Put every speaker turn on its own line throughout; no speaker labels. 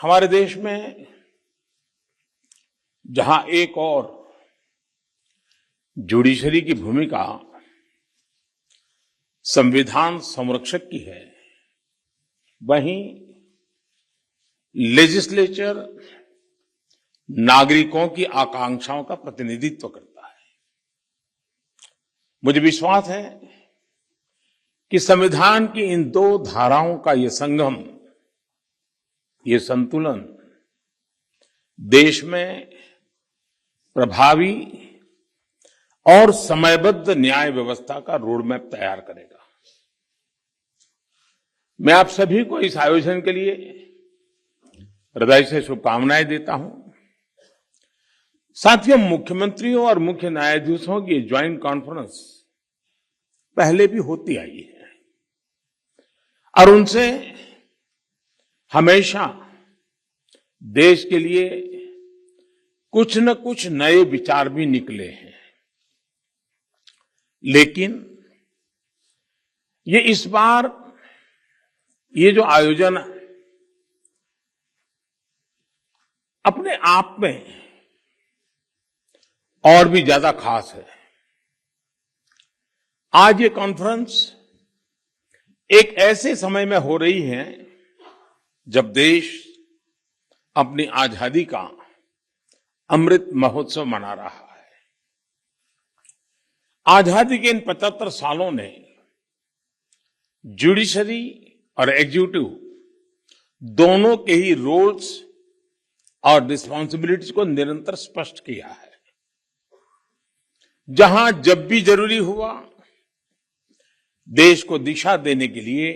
हमारे देश में जहां एक और जुडिशरी की भूमिका संविधान संरक्षक की है, वहीं लेजिस्लेचर नागरिकों की आकांक्षाओं का प्रतिनिधित्व करता है। मुझे विश्वास है कि संविधान की इन दो धाराओं का ये संगम, ये संतुलन देश में प्रभावी और समयबद्ध न्याय व्यवस्था का रोडमैप तैयार करेगा। मैं आप सभी को इस आयोजन के लिए हृदय से शुभकामनाएं देता हूं। साथियों, मुख्यमंत्रियों और मुख्य न्यायाधीशों की ज्वाइंट कॉन्फ्रेंस पहले भी होती आई है और उनसे हमेशा देश के लिए कुछ न कुछ नए विचार भी निकले हैं। लेकिन ये इस बार ये जो आयोजन अपने आप में और भी ज्यादा खास है। आज ये कॉन्फ्रेंस एक ऐसे समय में हो रही है जब देश अपनी आजादी का अमृत महोत्सव मना रहा है। आजादी के इन 75 सालों ने जुडिशरी और एग्जीक्यूटिव दोनों के ही रोल्स और रिस्पांसिबिलिटीज को निरंतर स्पष्ट किया है। जहां जब भी जरूरी हुआ, देश को दिशा देने के लिए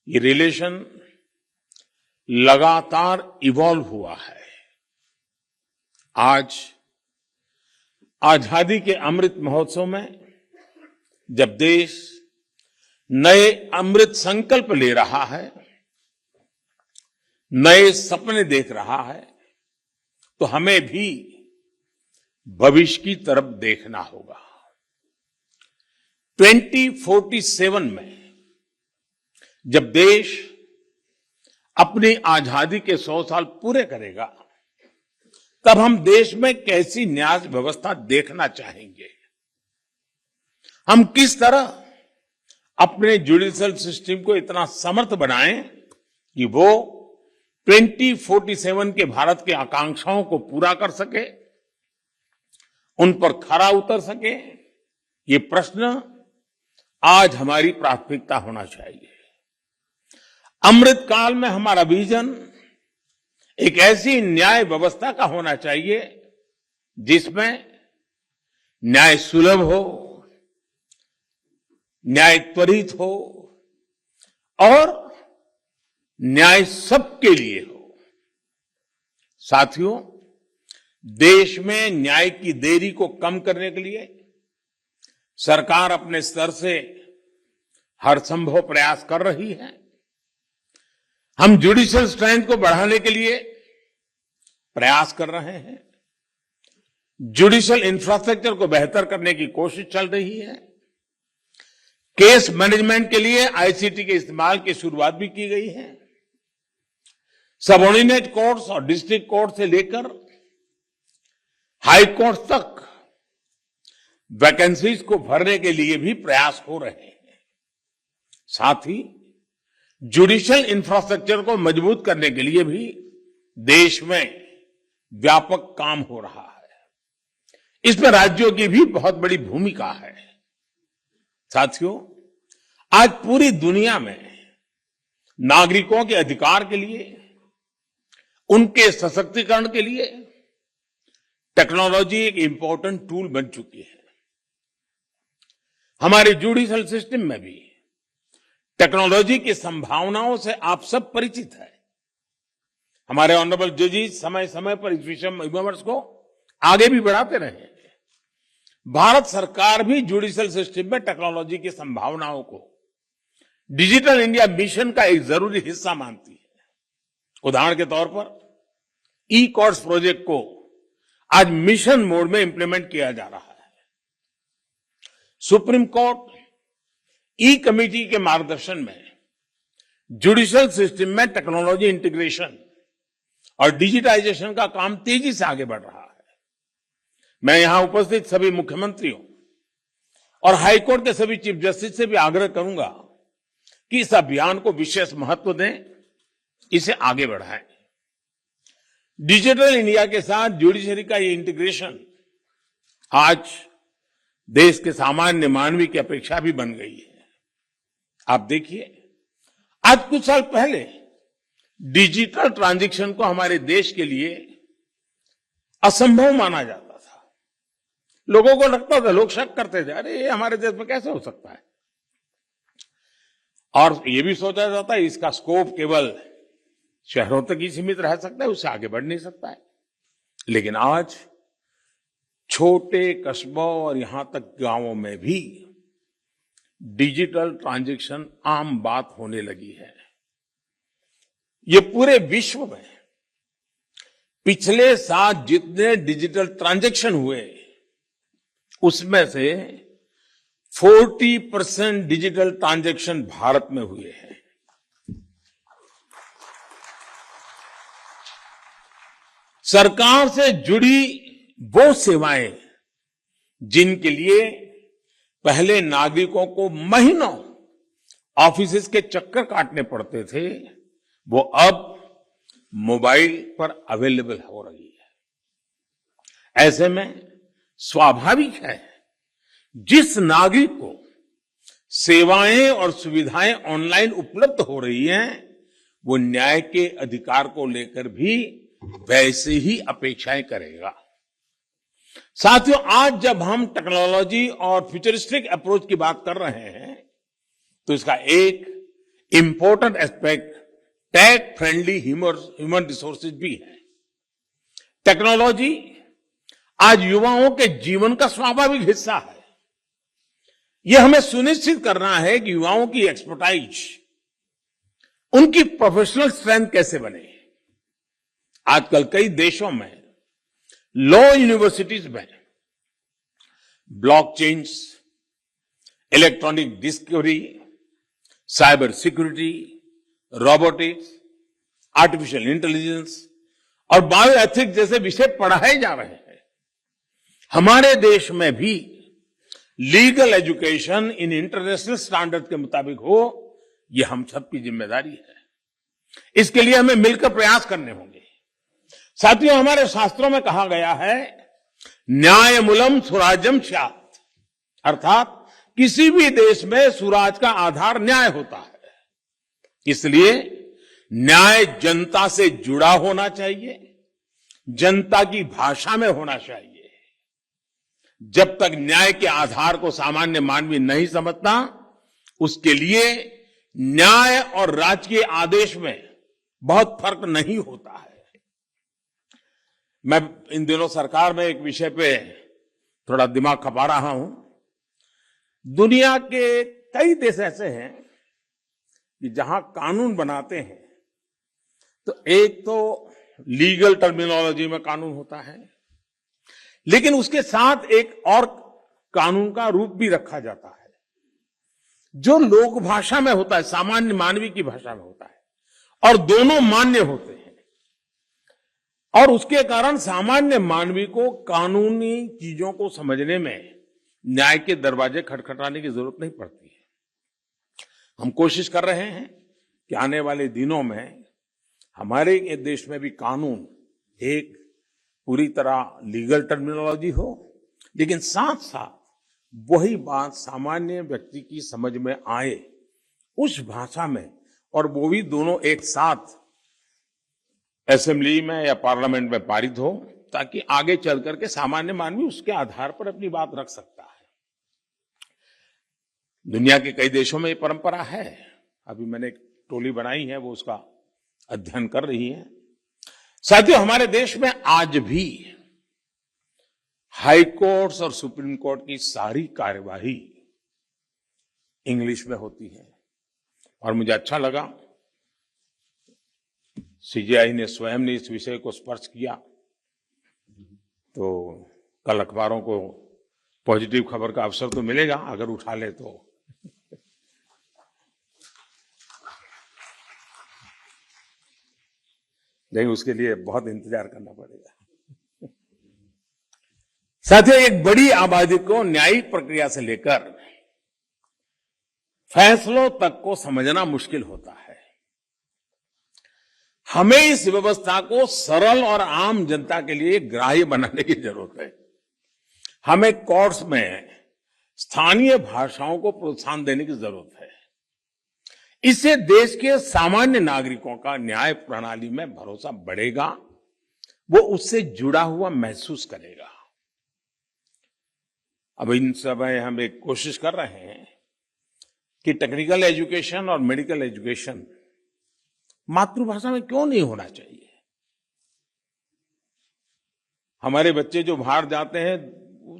ये रिलेशन लगातार इवॉल्व हुआ है। आज आजादी के अमृत महोत्सव में जब देश नए अमृत संकल्प ले रहा है, नए सपने देख रहा है, तो हमें भी भविष्य की तरफ देखना होगा। 2047 में जब देश अपनी आजादी के 100 साल पूरे करेगा, तब हम देश में कैसी न्याय व्यवस्था देखना चाहेंगे। हम किस तरह अपने जुडिशियल सिस्टम को इतना समर्थ बनाएं कि वो 2047 के भारत की आकांक्षाओं को पूरा कर सके, उन पर खरा उतर सके। ये प्रश्न आज हमारी प्राथमिकता होना चाहिए। अमृत काल में हमारा विजन एक ऐसी न्याय व्यवस्था का होना चाहिए जिसमें न्याय सुलभ हो, न्याय त्वरित हो और न्याय सबके लिए हो। साथियों, देश में न्याय की देरी को कम करने के लिए सरकार अपने स्तर से हर संभव प्रयास कर रही है। हम जुडिशियल स्ट्रेंथ को बढ़ाने के लिए प्रयास कर रहे हैं। जुडिशियल इंफ्रास्ट्रक्चर को बेहतर करने की कोशिश चल रही है। केस मैनेजमेंट के लिए आईसीटी के इस्तेमाल की शुरुआत भी की गई है। सबऑर्डिनेट कोर्ट्स और डिस्ट्रिक्ट कोर्ट से लेकर हाई कोर्ट तक वैकेंसीज को भरने के लिए भी प्रयास हो रहे हैं। साथ ही जुडिशियल इंफ्रास्ट्रक्चर को मजबूत करने के लिए भी देश में व्यापक काम हो रहा है। इसमें राज्यों की भी बहुत बड़ी भूमिका है। साथियों, आज पूरी दुनिया में नागरिकों के अधिकार के लिए, उनके सशक्तिकरण के लिए टेक्नोलॉजी एक इंपॉर्टेंट टूल बन चुकी है। हमारे जुडिशियल सिस्टम में भी टेक्नोलॉजी की संभावनाओं से आप सब परिचित हैं। हमारे ऑनरेबल जजेस समय समय पर इस विमर्श को आगे भी बढ़ाते रहे। भारत सरकार भी जुडिशियल सिस्टम में टेक्नोलॉजी की संभावनाओं को डिजिटल इंडिया मिशन का एक जरूरी हिस्सा मानती है। उदाहरण के तौर पर ई कोर्ट्स प्रोजेक्ट को आज मिशन मोड में इंप्लीमेंट किया जा रहा है। सुप्रीम कोर्ट ई कमेटी के मार्गदर्शन में जुडिशियल सिस्टम में टेक्नोलॉजी इंटीग्रेशन और डिजिटाइजेशन का काम तेजी से आगे बढ़ रहा है। मैं यहां उपस्थित सभी मुख्यमंत्रियों और हाईकोर्ट के सभी चीफ जस्टिस से भी आग्रह करूंगा कि इस अभियान को विशेष महत्व दें, इसे आगे बढ़ाएं। डिजिटल इंडिया के साथ जुडिशरी का ये इंटीग्रेशन आज देश के सामान्य मानवी की अपेक्षा भी बन गई है। आप देखिए, आज कुछ साल पहले डिजिटल ट्रांजैक्शन को हमारे देश के लिए असंभव माना जाता था। लोगों को लगता था, लोग शक करते थे, अरे ये हमारे देश में कैसे हो सकता है। और ये भी सोचा जाता है इसका स्कोप केवल शहरों तक ही सीमित रह सकता है, उससे आगे बढ़ नहीं सकता है। लेकिन आज छोटे कस्बों और यहां तक गांवों में भी डिजिटल ट्रांजैक्शन आम बात होने लगी है। ये पूरे विश्व में पिछले साल जितने डिजिटल ट्रांजैक्शन हुए, उसमें से 40% डिजिटल ट्रांजैक्शन भारत में हुए हैं। सरकार से जुड़ी वो सेवाएं जिनके लिए पहले नागरिकों को महीनों ऑफिसेज के चक्कर काटने पड़ते थे, वो अब मोबाइल पर अवेलेबल हो रही है। ऐसे में स्वाभाविक है, जिस नागरिक को सेवाएं और सुविधाएं ऑनलाइन उपलब्ध हो रही हैं, वो न्याय के अधिकार को लेकर भी वैसे ही अपेक्षाएं करेगा। साथियों, आज जब हम टेक्नोलॉजी और फ्यूचरिस्टिक अप्रोच की बात कर रहे हैं, तो इसका एक important aspect tech friendly human resources भी है। टेक्नोलॉजी आज युवाओं के जीवन का स्वाभाविक हिस्सा है। यह हमें सुनिश्चित करना है कि युवाओं की एक्सपर्टाइज, उनकी प्रोफेशनल स्ट्रेंथ कैसे बने। आजकल कई देशों में लॉ यूनिवर्सिटीज में blockchains, electronic discovery, cyber security, robotics, artificial intelligence और बायो एथिक्स जैसे विषय पढ़ाए जा रहे हैं। हमारे देश में भी legal education in international standard के मुताबिक हो, यह हम सबकी जिम्मेदारी है। इसके लिए हमें मिलकर प्रयास करने होंगे। साथियों, हमारे शास्त्रों में कहा गया है, न्यायमूलम स्वराज्यम स्यात्, अर्थात किसी भी देश में स्वराज का आधार न्याय होता है। इसलिए न्याय जनता से जुड़ा होना चाहिए, जनता की भाषा में होना चाहिए। जब तक न्याय के आधार को सामान्य मानवी नहीं समझता, उसके लिए न्याय और राजकीय आदेश में बहुत फर्क नहीं होता है। मैं इन दिनों सरकार में एक विषय पे थोड़ा दिमाग खपा रहा हूं। दुनिया के कई देश ऐसे हैं कि जहां कानून बनाते हैं, तो एक तो लीगल टर्मिनोलॉजी में कानून होता है, लेकिन उसके साथ एक और कानून का रूप भी रखा जाता है, जो लोक भाषा में होता है, सामान्य मानवी की भाषा में होता है, और दोनों मान्य होते हैं। और उसके कारण सामान्य मानवी को कानूनी चीजों को समझने में न्याय के दरवाजे खटखटाने की जरूरत नहीं पड़ती है। हम कोशिश कर रहे हैं कि आने वाले दिनों में हमारे देश में भी कानून एक पूरी तरह लीगल टर्मिनोलॉजी हो, लेकिन साथ साथ वही बात सामान्य व्यक्ति की समझ में आए उस भाषा में, और वो भी दोनों एक साथ असेंबली में या पार्लियामेंट में पारित हो, ताकि आगे चल करके सामान्य मानवी उसके आधार पर अपनी बात रख सकता है। दुनिया के कई देशों में ये परंपरा है। अभी मैंने एक टोली बनाई है, वो उसका अध्ययन कर रही है। साथियों, हमारे देश में आज भी हाई कोर्ट्स और सुप्रीम कोर्ट की सारी कार्यवाही इंग्लिश में होती है। और मुझे अच्छा लगा, सीजेआई ने स्वयं ने इस विषय को स्पर्श किया, तो कल अखबारों को पॉजिटिव खबर का अवसर तो मिलेगा अगर उठा ले तो। लेकिन उसके लिए बहुत इंतजार करना पड़ेगा। साथियों, एक बड़ी आबादी को न्यायिक प्रक्रिया से लेकर फैसलों तक को समझना मुश्किल होता है। हमें इस व्यवस्था को सरल और आम जनता के लिए ग्राह्य बनाने की जरूरत है। हमें कोर्ट्स में स्थानीय भाषाओं को प्रोत्साहन देने की जरूरत है। इससे देश के सामान्य नागरिकों का न्याय प्रणाली में भरोसा बढ़ेगा, वो उससे जुड़ा हुआ महसूस करेगा। अब इन समय हम एक कोशिश कर रहे हैं कि टेक्निकल एजुकेशन और मेडिकल एजुकेशन मातृभाषा में क्यों नहीं होना चाहिए। हमारे बच्चे जो बाहर जाते हैं,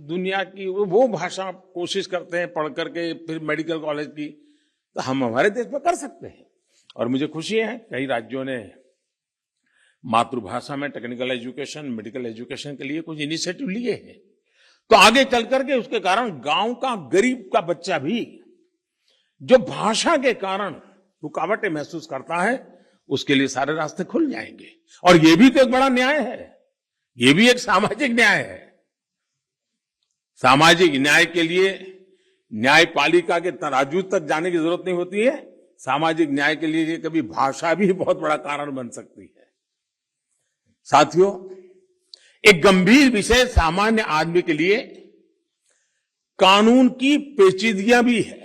दुनिया की वो भाषा कोशिश करते हैं पढ़ करके फिर मेडिकल कॉलेज की, तो हम हमारे देश में कर सकते हैं। और मुझे खुशी है कई राज्यों ने मातृभाषा में टेक्निकल एजुकेशन, मेडिकल एजुकेशन के लिए कुछ इनिशिएटिव लिए हैं। तो आगे चल करके उसके कारण गांव का गरीब का बच्चा भी जो भाषा के कारण रुकावटें महसूस करता है, उसके लिए सारे रास्ते खुल जाएंगे। और ये भी तो एक बड़ा न्याय है, ये भी एक सामाजिक न्याय है। सामाजिक न्याय के लिए न्यायपालिका के तराजू तक जाने की जरूरत नहीं होती है। सामाजिक न्याय के लिए कभी भाषा भी बहुत बड़ा कारण बन सकती है। साथियों, एक गंभीर विषय सामान्य आदमी के लिए कानून की पेचीदगियां भी है।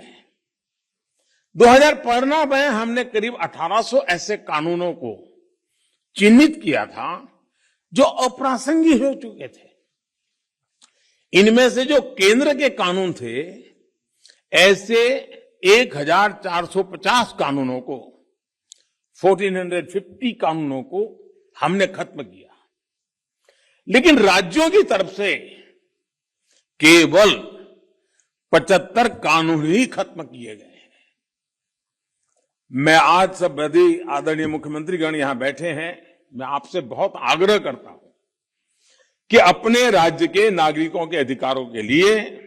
2015 में हमने करीब 1800 ऐसे कानूनों को चिन्हित किया था जो अप्रासंगिक हो चुके थे। इनमें से जो केंद्र के कानून थे, ऐसे 1450 कानूनों को, 1450 कानूनों को हमने खत्म किया। लेकिन राज्यों की तरफ से केवल 75 कानून ही खत्म किए गए हैं। मैं आज सब आदरणीय मुख्यमंत्रीगण यहां बैठे हैं, मैं आपसे बहुत आग्रह करता हूं कि अपने राज्य के नागरिकों के अधिकारों के लिए,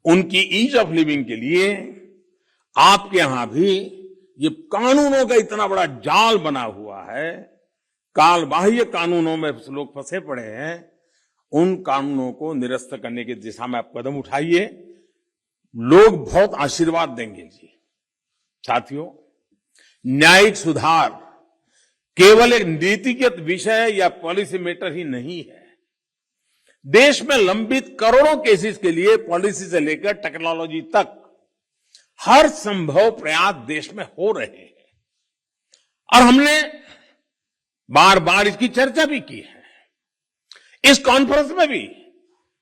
उनकी ईज ऑफ लिविंग के लिए आपके यहां भी ये कानूनों का इतना बड़ा जाल बना हुआ है, काल बाह्य कानूनों में लोग फंसे पड़े हैं, उन कानूनों को निरस्त करने की दिशा में आप कदम उठाइए। लोग बहुत आशीर्वाद देंगे जी। साथियों, न्यायिक सुधार केवल एक नीतिगत विषय या पॉलिसी मैटर ही नहीं है। देश में लंबित करोड़ों केसेस के लिए पॉलिसी से लेकर टेक्नोलॉजी तक हर संभव प्रयास देश में हो रहे हैं। और हमने बार बार इसकी चर्चा भी की है। इस कॉन्फ्रेंस में भी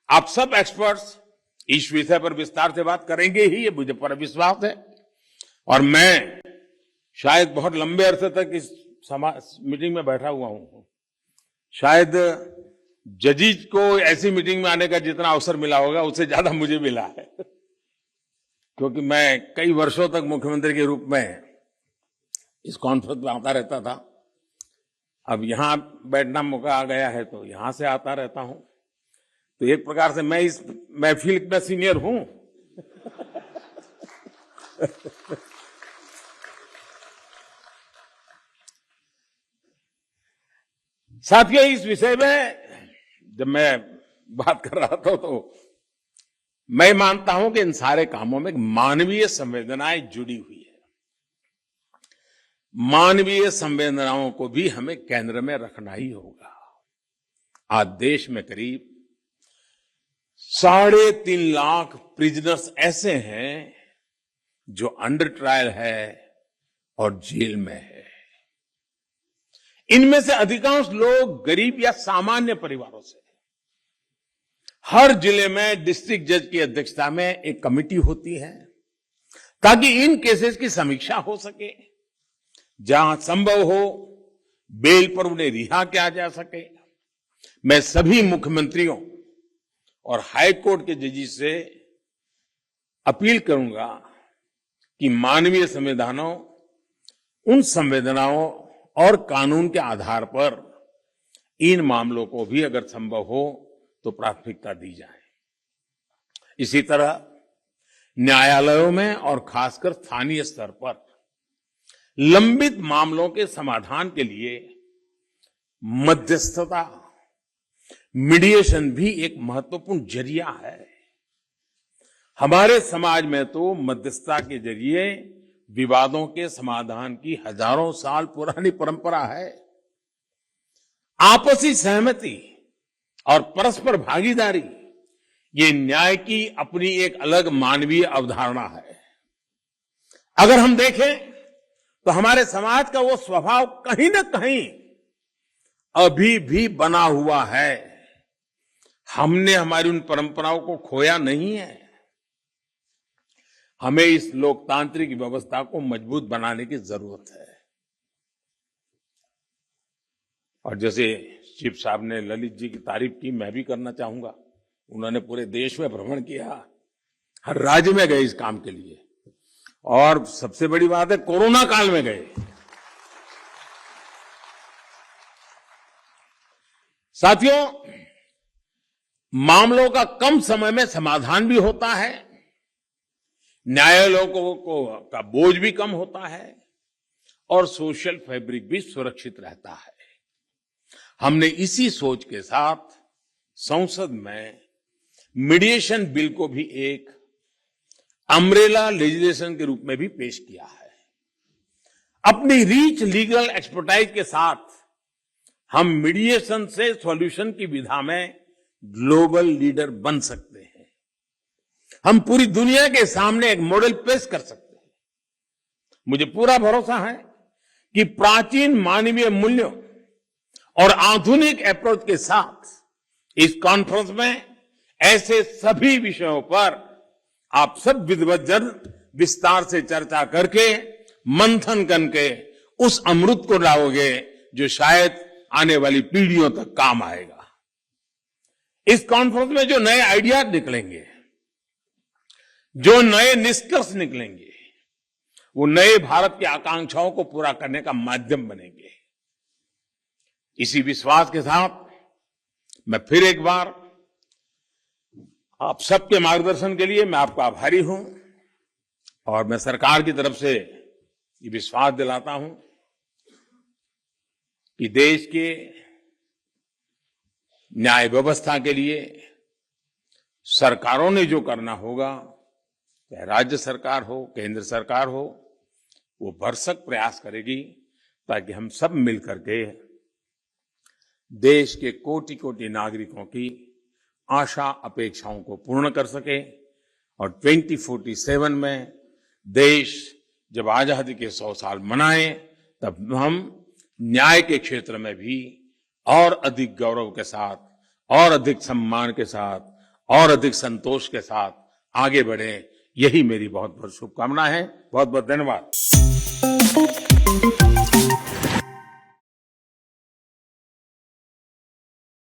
आप सब एक्सपर्ट्स इस विषय पर विस्तार से बात करेंगे ही, ये मुझे पर विश्वास है। और मैं शायद बहुत लंबे अरसे तक इस मीटिंग में बैठा हुआ हूं। शायद जजेस को ऐसी मीटिंग में आने का जितना अवसर मिला होगा, उससे ज्यादा मुझे मिला है, क्योंकि मैं कई वर्षों तक मुख्यमंत्री के रूप में इस कॉन्फ्रेंस में आता रहता था। अब यहां बैठना मौका आ गया है तो यहां से आता रहता हूं। तो एक प्रकार से मैं इस महफिल में सीनियर हूं। साथियों, इस विषय में जब मैं बात कर रहा था तो मैं मानता हूं कि इन सारे कामों में मानवीय संवेदनाएं जुड़ी हुई है। मानवीय संवेदनाओं को भी हमें केंद्र में रखना ही होगा। आज देश में करीब 3.5 लाख प्रिजनर्स ऐसे हैं जो अंडर ट्रायल है और जेल में है। इनमें से अधिकांश लोग गरीब या सामान्य परिवारों से। हर जिले में डिस्ट्रिक्ट जज की अध्यक्षता में एक कमेटी होती है ताकि इन केसेस की समीक्षा हो सके। जहां संभव हो बेल पर उन्हें रिहा किया जा सके। मैं सभी मुख्यमंत्रियों और हाई कोर्ट के जजेस से अपील करूंगा कि मानवीय संवेदनाओं, उन संवेदनाओं और कानून के आधार पर इन मामलों को भी अगर संभव हो तो प्राथमिकता दी जाए। इसी तरह न्यायालयों में और खासकर स्थानीय स्तर पर लंबित मामलों के समाधान के लिए मध्यस्थता, मीडिएशन भी एक महत्वपूर्ण जरिया है। हमारे समाज में तो मध्यस्थता के जरिए विवादों के समाधान की हजारों साल पुरानी परंपरा है। आपसी सहमति और परस्पर भागीदारी ये न्याय की अपनी एक अलग मानवीय अवधारणा है। अगर हम देखें तो हमारे समाज का वो स्वभाव कहीं ना कहीं अभी भी बना हुआ है। हमने हमारी उन परंपराओं को खोया नहीं है। हमें इस लोकतांत्रिक व्यवस्था को मजबूत बनाने की जरूरत है। और जैसे चीफ साहब ने ललित जी की तारीफ की, मैं भी करना चाहूंगा। उन्होंने पूरे देश में भ्रमण किया, हर राज्य में गए इस काम के लिए, और सबसे बड़ी बात है कोरोना काल में गए। साथियों, मामलों का कम समय में समाधान भी होता है, न्यायालयों का बोझ भी कम होता है और सोशल फैब्रिक भी सुरक्षित रहता है। हमने इसी सोच के साथ संसद में मीडिएशन बिल को भी एक अम्ब्रेला लेजिस्लेशन के रूप में भी पेश किया है। अपनी रीच लीगल एक्सपर्टाइज के साथ हम मीडिएशन से सॉल्यूशन की विधा में ग्लोबल लीडर बन सकते हैं। हम पूरी दुनिया के सामने एक मॉडल पेश कर सकते हैं। मुझे पूरा भरोसा है कि प्राचीन मानवीय मूल्यों और आधुनिक अप्रोच के साथ इस कॉन्फ्रेंस में ऐसे सभी विषयों पर आप सब विद्वज्जन विस्तार से चर्चा करके, मंथन करके उस अमृत को लाओगे जो शायद आने वाली पीढ़ियों तक काम आएगा। इस कॉन्फ्रेंस में जो नए आइडियाज निकलेंगे, जो नए निष्कर्ष निकलेंगे, वो नए भारत की आकांक्षाओं को पूरा करने का माध्यम बनेंगे। इसी विश्वास के साथ मैं फिर एक बार आप सबके मार्गदर्शन के लिए मैं आपका आभारी हूं, और मैं सरकार की तरफ से ये विश्वास दिलाता हूं कि देश के न्याय व्यवस्था के लिए सरकारों ने जो करना होगा, चाहे राज्य सरकार हो, केंद्र सरकार हो, वो भरसक प्रयास करेगी ताकि हम सब मिलकर के देश के कोटि कोटि नागरिकों की आशा अपेक्षाओं को पूर्ण कर सके। और 2047 में देश जब आजादी के 100 साल मनाए, तब हम न्याय के क्षेत्र में भी और अधिक गौरव के साथ, और अधिक सम्मान के साथ, और अधिक संतोष के साथ आगे बढ़े। यही मेरी बहुत बहुत शुभकामना है। बहुत बहुत धन्यवाद।